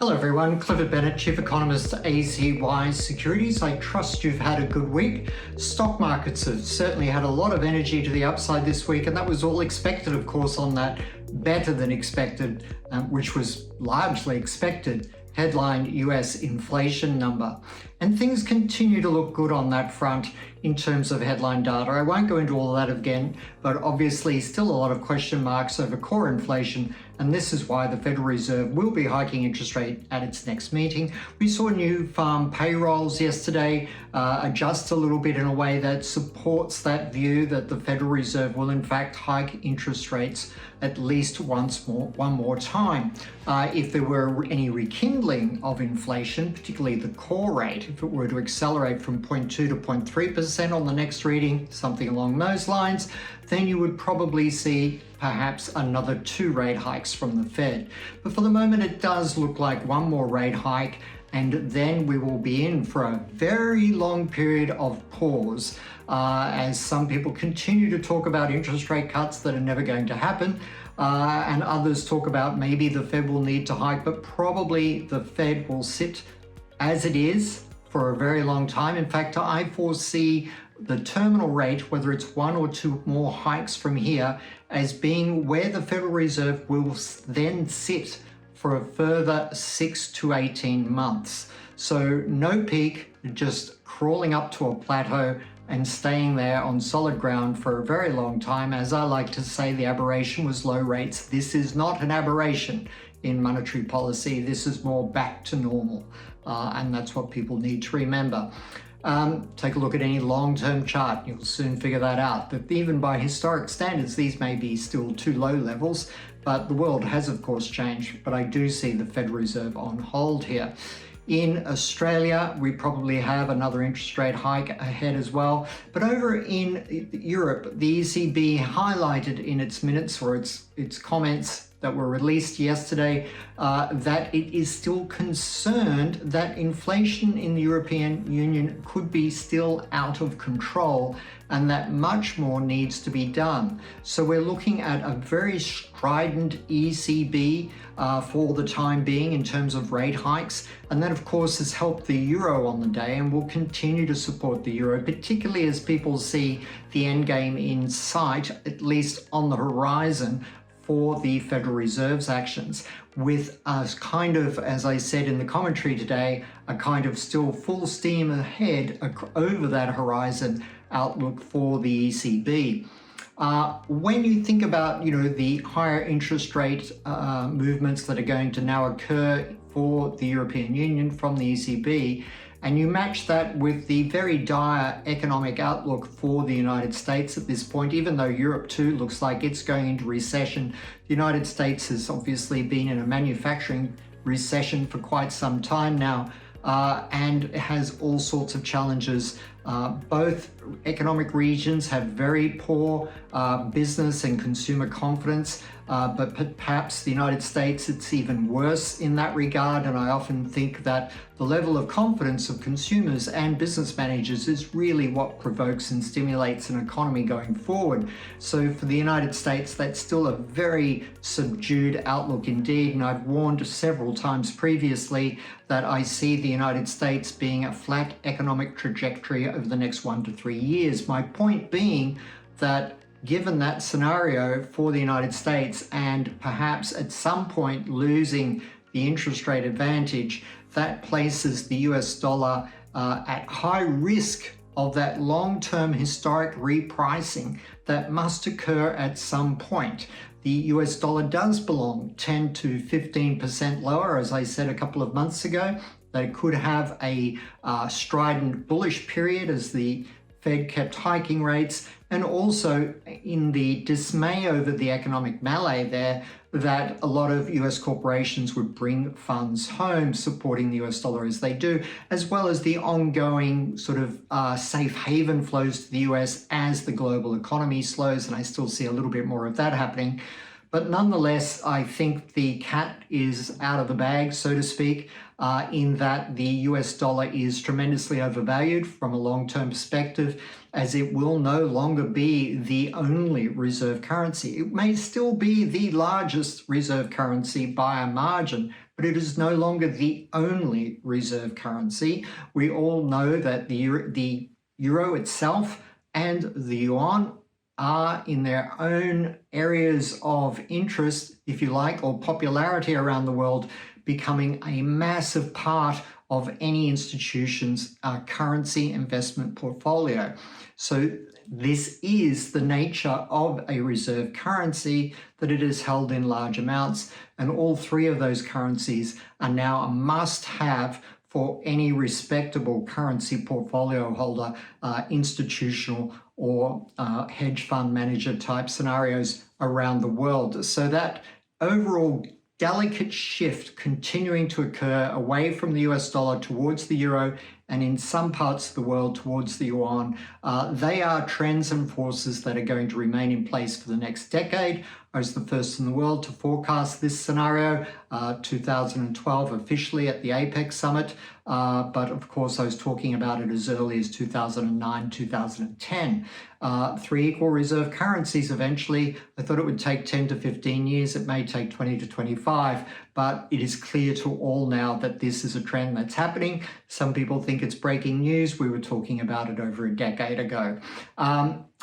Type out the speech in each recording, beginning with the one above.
Hello everyone, Clifford Bennett, Chief Economist at ACY Securities. I trust you've had a good week. Stock markets have certainly had a lot of energy to the upside this week, and that was all expected, of course, on that better than expected, which was largely expected, headline US inflation number. And things continue to look good on that front in terms of headline data. I won't go into all of that again, but obviously still a lot of question marks over core inflation, and this is why the Federal Reserve will be hiking interest rate at its next meeting. We saw new farm payrolls yesterday adjust a little bit in a way that supports that view that the Federal Reserve will in fact hike interest rates at least one more time. If there were any rekindling of inflation, particularly the core rate, if it were to accelerate from 0.2 to 0.3% on the next reading, something along those lines, then you would probably see perhaps another 2 rate hikes from the Fed. But for the moment, it does look like one more rate hike, and then we will be in for a very long period of pause as some people continue to talk about interest rate cuts that are never going to happen, and others talk about maybe the Fed will need to hike, but probably the Fed will sit as it is for a very long time. In fact, I foresee the terminal rate, whether it's 1 or 2 more hikes from here, as being where the Federal Reserve will then sit for a further 6 to 18 months. So no peak, just crawling up to a plateau and staying there on solid ground for a very long time. As I like to say, the aberration was low rates. This is not an aberration in monetary policy. This is more back to normal. And that's what people need to remember. Take a look at any long-term chart. You'll soon figure that out. That even by historic standards, these may be still too low levels, but the world has, of course, changed. But I do see the Federal Reserve on hold here. In Australia, we probably have another interest rate hike ahead as well. But over in Europe, the ECB highlighted in its minutes or its comments that were released yesterday that it is still concerned that inflation in the European Union could be still out of control and that much more needs to be done. So we're looking at a very strident ECB for the time being in terms of rate hikes. And that, of course, has helped the euro on the day and will continue to support the euro, particularly as people see the end game in sight, at least on the horizon, for the Federal Reserve's actions, with a kind of, as I said in the commentary today, a kind of still full steam ahead over that horizon outlook for the ECB. When you think about, the higher interest rate movements that are going to now occur for the European Union from the ECB, and you match that with the very dire economic outlook for the United States at this point, even though Europe too looks like it's going into recession, the United States has obviously been in a manufacturing recession for quite some time now, and has all sorts of challenges. Both economic regions have very poor business and consumer confidence, but perhaps the United States, it's even worse in that regard. And I often think that the level of confidence of consumers and business managers is really what provokes and stimulates an economy going forward. So for the United States, that's still a very subdued outlook indeed. And I've warned several times previously that I see the United States being a flat economic trajectory over the next 1 to 3 years. My point being that given that scenario for the United States and perhaps at some point losing the interest rate advantage, that places the US dollar at high risk of that long-term historic repricing that must occur at some point. The US dollar does belong 10 to 15% lower, as I said a couple of months ago. They could have a strident bullish period as the Fed kept hiking rates, and also in the dismay over the economic melee there, that a lot of US corporations would bring funds home supporting the US dollar as they do, as well as the ongoing sort of safe haven flows to the US as the global economy slows, and I still see a little bit more of that happening. But nonetheless, I think the cat is out of the bag, so to speak, in that the US dollar is tremendously overvalued from a long-term perspective, as it will no longer be the only reserve currency. It may still be the largest reserve currency by a margin, but but it is no longer the only reserve currency. We all know that the euro itself and the yuan are in their own areas of interest, if you like, or popularity around the world, becoming a massive part of any institution's currency investment portfolio. So this is the nature of a reserve currency, that it is held in large amounts, and all three of those currencies are now a must-have for any respectable currency portfolio holder, institutional or hedge fund manager type scenarios around the world. So that overall delicate shift continuing to occur away from the US dollar towards the euro, and in some parts of the world towards the yuan, they are trends and forces that are going to remain in place for the next decade. I was the first in the world to forecast this scenario, 2012 officially at the APEC summit, but of course I was talking about it as early as 2009, 2010. Three equal reserve currencies eventually. I thought it would take 10 to 15 years. It may take 20 to 25, but it is clear to all now that this is a trend that's happening. Some people think it's breaking news. We were talking about it over a decade ago.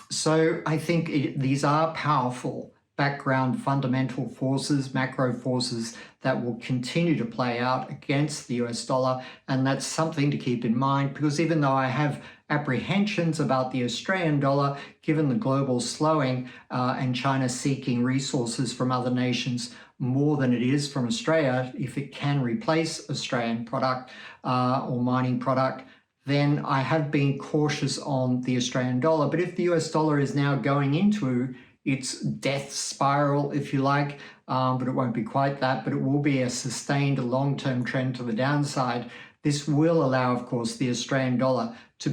So I think these are powerful background fundamental forces, macro forces that will continue to play out against the US dollar. And that's something to keep in mind, because even though I have apprehensions about the Australian dollar, given the global slowing and China seeking resources from other nations more than it is from Australia, if it can replace Australian product or mining product, then I have been cautious on the Australian dollar. But if the US dollar is now going into its death spiral, if you like, but it won't be quite that, but it will be a sustained long-term trend to the downside. This will allow, of course, the Australian dollar to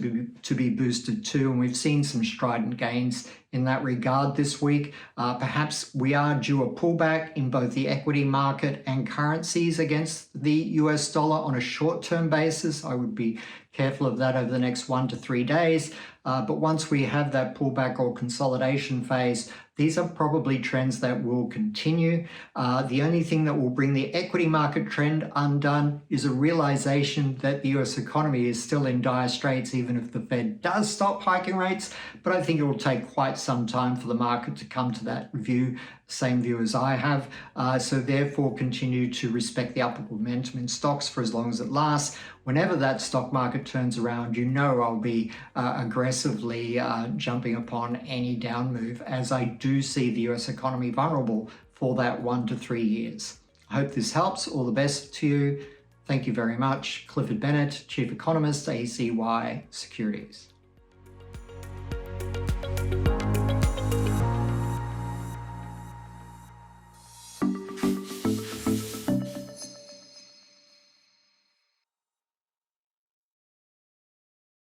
be boosted too, and we've seen some strident gains in that regard this week. Perhaps we are due a pullback in both the equity market and currencies against the US dollar on a short-term basis. I would be careful of that over the next 1 to 3 days. But once we have that pullback or consolidation phase, these are probably trends that will continue. The only thing that will bring the equity market trend undone is a realization that the US economy is still in dire straits, even if the Fed does stop hiking rates. But I think it will take quite some time for the market to come to that view, same view as I have. So therefore, continue to respect the upward momentum in stocks for as long as it lasts. Whenever that stock market turns around, you know I'll be aggressively jumping upon any down move, as I do see the US economy vulnerable for that 1 to 3 years. I hope this helps. All the best to you. Thank you very much. Clifford Bennett, Chief Economist, ACY Securities.